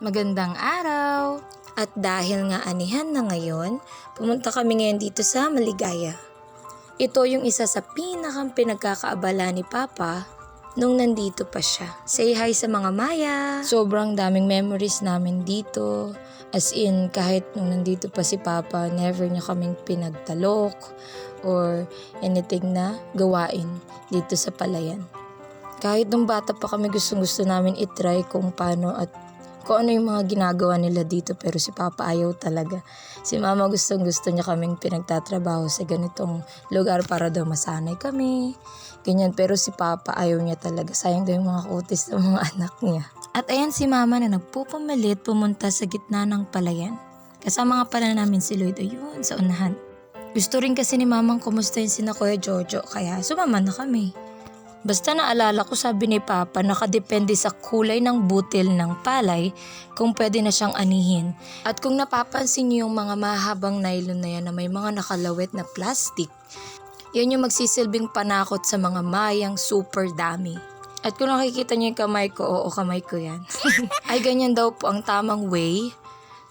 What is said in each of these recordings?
Magandang araw! At dahil nga anihan na ngayon, pumunta kami ngayon dito sa Maligaya. Ito yung isa sa pinakang pinagkakaabala ni Papa nung nandito pa siya. Say hi sa mga Maya! Sobrang daming memories namin dito. As in, kahit nung nandito pa si Papa, never niya kaming pinagtalok or anything na gawain dito sa Palayan. Kahit nung bata pa kami, gustong-gusto namin itry kung paano at kung ano yung mga ginagawa nila dito, pero si Papa ayaw talaga. Si Mama gustong-gusto niya kaming pinagtatrabaho sa ganitong lugar para daw masanay kami. Ganyan, pero si Papa ayaw niya talaga. Sayang daw yung mga kutis ng mga anak niya. At ayan si Mama na nagpupumilit pumunta sa gitna ng Palayan. Kasama nga pala namin si Lloyd ayun sa unahan. Gusto rin kasi ni Mamang kumustahin sina Kuya Jojo, kaya sumama na kami. Basta naalala ko, sabi ni Papa, nakadepende sa kulay ng butil ng palay kung pwede na siyang anihin. At kung napapansin niyo yung mga mahabang nylon na yan na may mga nakalawit na plastic, yan yung magsisilbing panakot sa mga mayang super dami. At kung nakikita niyo yung kamay ko, oo, kamay ko yan. Ay ganyan daw po ang tamang way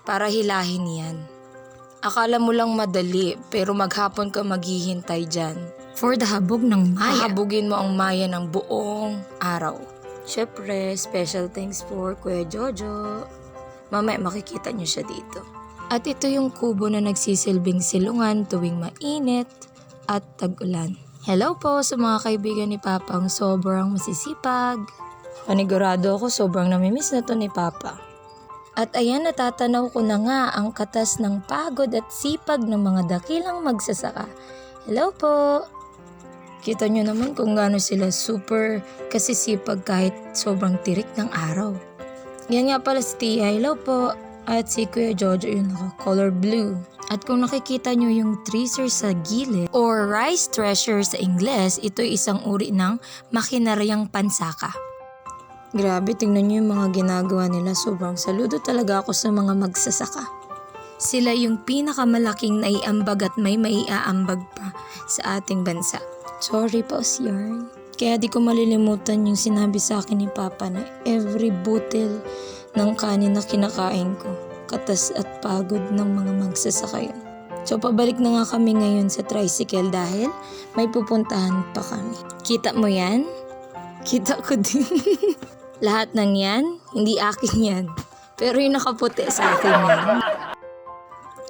para hilahin yan. Akala mo lang madali, pero maghapon ka maghihintay dyan. For the habog ng Maya. Hahabugin mo ang Maya ng buong araw. Syempre, special thanks for Kuya Jojo. Mamaya makikita niyo siya dito. At ito yung kubo na nagsisilbing silungan tuwing mainit at tag-ulan. Hello po sa mga kaibigan ni Papang sobrang masisipag. Panigurado ako sobrang namimiss na to ni Papa. At ayan, natatanaw ko na nga ang katas ng pagod at sipag ng mga dakilang magsasaka. Hello po! Kita nyo naman kung gaano sila super kasisipag kahit sobrang tirik ng araw. Yan nga pala si Tia, hello po. At si Kuya Jojo yung naka-color blue. At kung nakikita nyo yung tracer sa gilid or rice thresher sa Ingles, ito ay isang uri ng makinaryang pansaka. Grabe, tingnan nyo yung mga ginagawa nila. Sobrang saludo talaga ako sa mga magsasaka. Sila yung pinakamalaking naiambag at may maiaambag pa sa ating bansa. Sorry po, Yarn. Kaya di ko malilimutan yung sinabi sa akin ni Papa na every butil ng kanin na kinakain ko, katas at pagod ng mga magsasaka yun. So pabalik na nga kami ngayon sa tricycle dahil may pupuntahan pa kami. Kita mo yan? Kita ko din. Lahat ng yan, hindi akin yan. Pero yung nakaputi sa akin yan.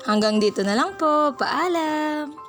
Hanggang dito na lang po. Paalam!